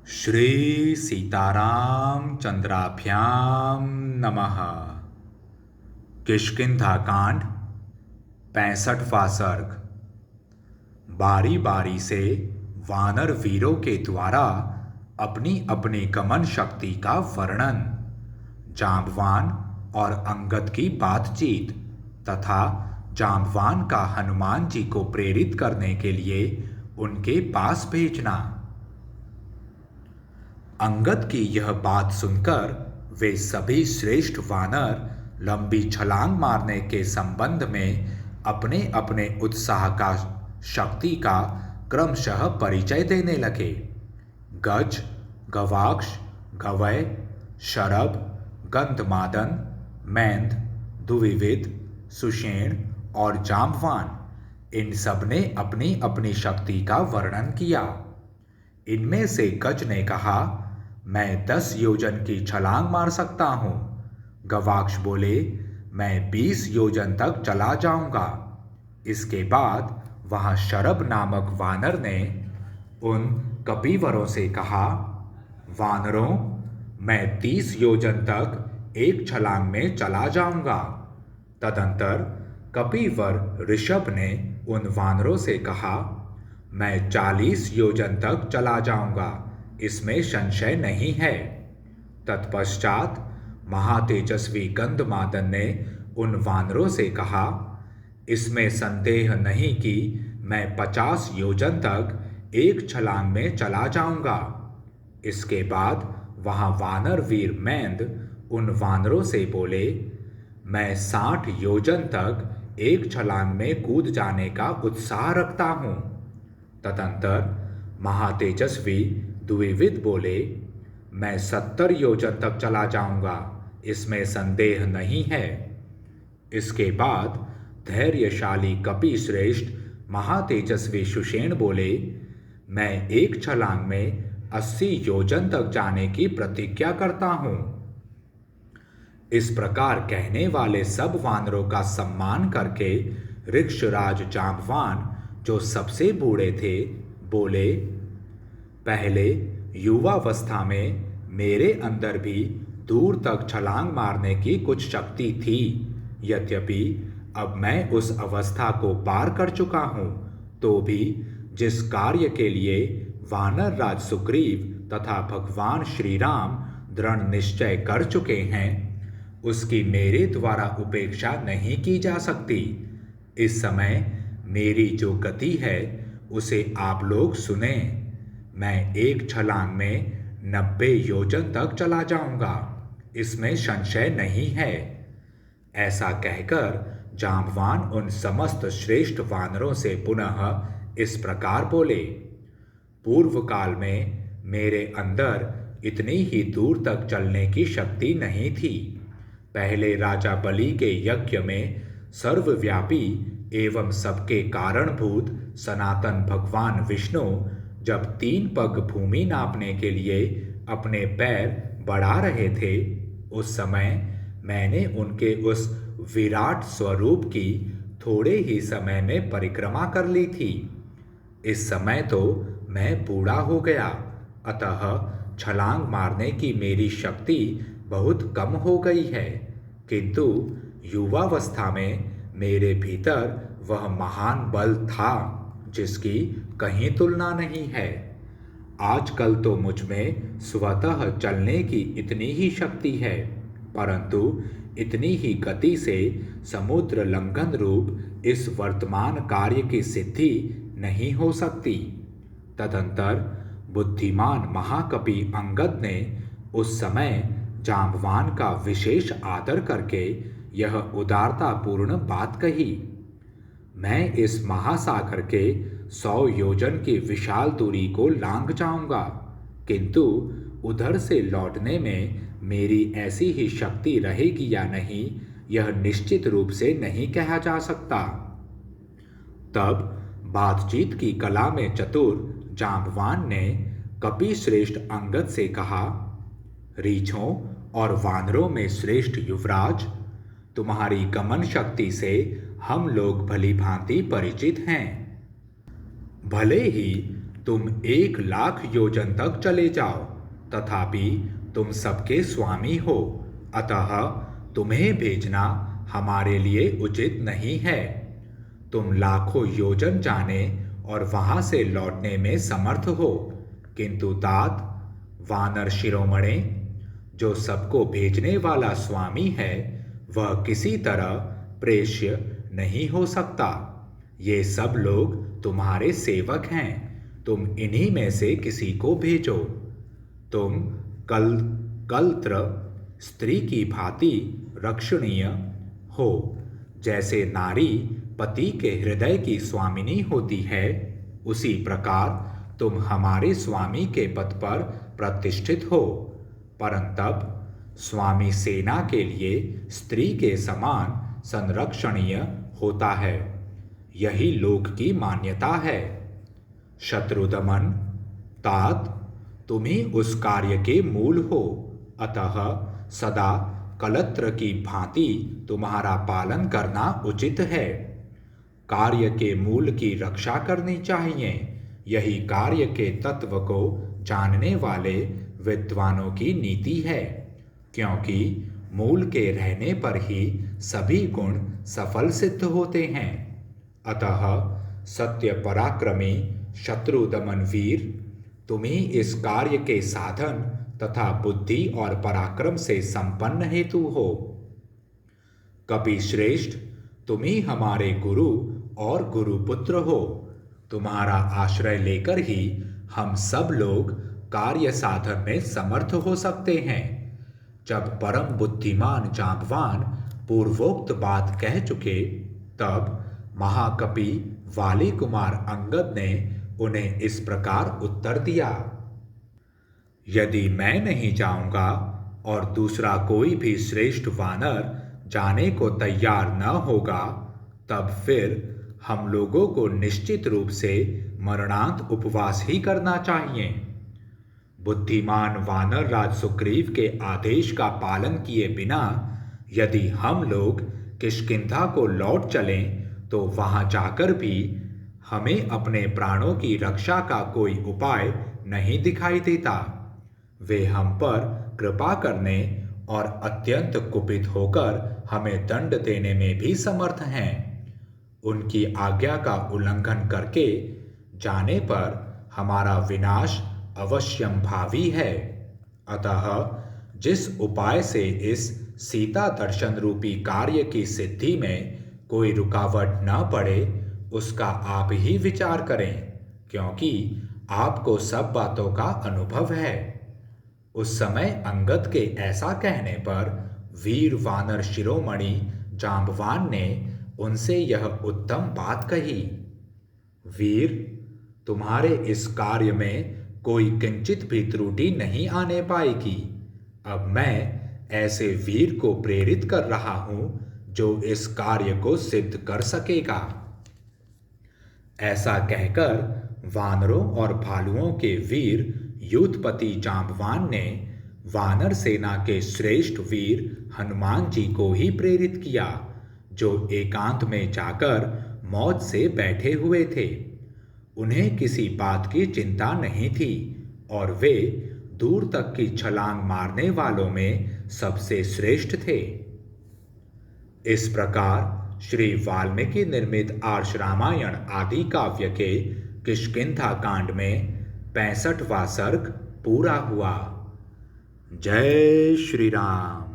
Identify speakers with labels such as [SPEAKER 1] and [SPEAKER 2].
[SPEAKER 1] श्री सीताराम चंद्राभ्याम नमः। किष्किंधा कांड 65वां सर्ग। बारी बारी से वानर वीरों के द्वारा अपनी अपनी गमन शक्ति का वर्णन, जांबवान और अंगद की बातचीत तथा जांबवान का हनुमान जी को प्रेरित करने के लिए उनके पास भेजना। अंगद की यह बात सुनकर वे सभी श्रेष्ठ वानर लंबी छलांग मारने के संबंध में अपने अपने उत्साह का शक्ति का क्रमशः परिचय देने लगे। गज, गवाक्ष, गवय, शरभ, गंधमादन, मैंद, दुविविद, सुषेण और जांबवान, इन सब ने अपनी अपनी शक्ति का वर्णन किया। इनमें से गज ने कहा, मैं 10 योजन की छलांग मार सकता हूं। गवाक्ष बोले, मैं 20 योजन तक चला जाऊंगा। इसके बाद वहां शरभ नामक वानर ने उन कपीवरों से कहा, वानरों, मैं 30 योजन तक एक छलांग में चला जाऊंगा। तदंतर कपीवर ऋषभ ने उन वानरों से कहा, मैं 40 योजन तक चला जाऊंगा, इसमें संशय नहीं है। तत्पश्चात महातेजस्वी गंधमादन ने उन वानरों से कहा, इसमें संदेह नहीं कि मैं 50 योजन तक एक छलांग में चला जाऊंगा। इसके बाद वहां वानर वीर मैंद उन वानरों से बोले, मैं 60 योजन तक एक छलांग में कूद जाने का उत्साह रखता हूं। तदंतर महातेजस्वी द्विविद बोले, मैं 70 योजन तक चला जाऊंगा, इसमें संदेह नहीं है। इसके बाद धैर्यशाली कपि श्रेष्ठ महातेजस्वी सुषेण बोले, मैं एक छलांग में 80 योजन तक जाने की प्रतिज्ञा करता हूं। इस प्रकार कहने वाले सब वानरों का सम्मान करके ऋक्षराज जांबवान, जो सबसे बूढ़े थे, बोले, पहले युवावस्था में मेरे अंदर भी दूर तक छलांग मारने की कुछ शक्ति थी। यद्यपि अब मैं उस अवस्था को पार कर चुका हूं, तो भी जिस कार्य के लिए वानर राज सुग्रीव तथा भगवान श्री राम दृढ़ निश्चय कर चुके हैं, उसकी मेरे द्वारा उपेक्षा नहीं की जा सकती। इस समय मेरी जो गति है उसे आप लोग सुने। मैं एक छलांग में 90 योजन तक चला जाऊंगा, इसमें संशय नहीं है। ऐसा कहकर जांबवान उन समस्त श्रेष्ठ वानरों से पुनः इस प्रकार बोले, पूर्व काल में मेरे अंदर इतनी ही दूर तक चलने की शक्ति नहीं थी। पहले राजा बलि के यज्ञ में सर्वव्यापी एवं सबके कारणभूत सनातन भगवान विष्णु जब 3 पग भूमि नापने के लिए अपने पैर बढ़ा रहे थे, उस समय मैंने उनके उस विराट स्वरूप की थोड़े ही समय में परिक्रमा कर ली थी। इस समय तो मैं बूढ़ा हो गया, अतः छलांग मारने की मेरी शक्ति बहुत कम हो गई है, किंतु युवावस्था में मेरे भीतर वह महान बल था जिसकी कहीं तुलना नहीं है। आजकल तो मुझ में स्वतः चलने की इतनी ही शक्ति है, परंतु इतनी ही गति से समुद्र लंघन रूप इस वर्तमान कार्य की सिद्धि नहीं हो सकती। तदंतर बुद्धिमान महाकवि अंगद ने उस समय जांबवान का विशेष आदर करके यह उदारतापूर्ण बात कही, मैं इस महासागर के 100 योजन की विशाल दूरी को लांघ जाऊंगा, किंतु उधर से लौटने में मेरी ऐसी ही शक्ति रहेगी या नहीं, यह निश्चित रूप से नहीं कहा जा सकता। तब बातचीत की कला में चतुर जांबवान ने कपि श्रेष्ठ अंगद से कहा, रीछों और वानरों में श्रेष्ठ युवराज, तुम्हारी गमन शक्ति से हम लोग भली भांति परिचित हैं। भले ही तुम 1,00,000 योजन तक चले जाओ, तथापि तुम सबके स्वामी हो, अतः तुम्हें भेजना हमारे लिए उचित नहीं है। तुम लाखों योजन जाने और वहां से लौटने में समर्थ हो, किंतु तात, वानर शिरोमणे, जो सबको भेजने वाला स्वामी है, वह किसी तरह प्रेष्य नहीं हो सकता। ये सब लोग तुम्हारे सेवक हैं, तुम इन्हीं में से किसी को भेजो। तुम कलत्र स्त्री की भांति रक्षणीय हो। जैसे नारी पति के हृदय की स्वामिनी होती है, उसी प्रकार तुम हमारे स्वामी के पद पर प्रतिष्ठित हो। परंतप स्वामी सेना के लिए स्त्री के समान संरक्षणीय होता है, यही लोक की मान्यता है। शत्रुदमन, तात, तुम ही उस कार्य के मूल हो, अतः सदा कलत्र की भांति तुम्हारा पालन करना उचित है। कार्य के मूल की रक्षा करनी चाहिए, यही कार्य के तत्व को जानने वाले विद्वानों की नीति है, क्योंकि मूल के रहने पर ही सभी गुण सफल सिद्ध होते हैं। अतः सत्य पराक्रमी शत्रुदमन वीर, तुम ही इस कार्य के साधन तथा बुद्धि और पराक्रम से संपन्न हेतु हो। कपि श्रेष्ठ, तुम ही हमारे गुरु और गुरुपुत्र हो। तुम्हारा आश्रय लेकर ही हम सब लोग कार्य साधन में समर्थ हो सकते हैं। जब परम बुद्धिमान जांबवान पूर्वोक्त बात कह चुके, तब महाकपि वाली कुमार अंगद ने उन्हें इस प्रकार उत्तर दिया। यदि मैं नहीं जाऊंगा और दूसरा कोई भी श्रेष्ठ वानर जाने को तैयार न होगा, तब फिर हम लोगों को निश्चित रूप से मरणांत उपवास ही करना चाहिए। बुद्धिमान वानर राज सुग्रीव के आदेश का पालन किए बिना यदि हम लोग किष्किंधा को लौट चलें, तो वहां जाकर भी हमें अपने प्राणों की रक्षा का कोई उपाय नहीं दिखाई देता। वे हम पर कृपा करने और अत्यंत कुपित होकर हमें दंड देने में भी समर्थ हैं। उनकी आज्ञा का उल्लंघन करके जाने पर हमारा विनाश अवश्यम भावी है। अतः जिस उपाय से इस सीता दर्शन रूपी कार्य की सिद्धि में कोई रुकावट न पड़े, उसका आप ही विचार करें, क्योंकि आपको सब बातों का अनुभव है। उस समय अंगद के ऐसा कहने पर वीर वानर शिरोमणि जांबवान ने उनसे यह उत्तम बात कही। वीर, तुम्हारे इस कार्य में कोई किंचित भी त्रुटि नहीं आने पाएगी। अब मैं ऐसे वीर को प्रेरित कर रहा हूं जो इस कार्य को सिद्ध कर सकेगा। ऐसा कहकर वानरों और भालुओं के वीर युद्धपति जांबवान ने वानर सेना के श्रेष्ठ वीर हनुमान जी को ही प्रेरित किया, जो एकांत में जाकर मौज से बैठे हुए थे। उन्हें किसी बात की चिंता नहीं थी और वे दूर तक की छलांग मारने वालों में सबसे श्रेष्ठ थे। इस प्रकार श्री वाल्मीकि निर्मित आर्ष रामायण आदि काव्य के किष्किंधा कांड में 65वां सर्ग पूरा हुआ। जय श्री राम।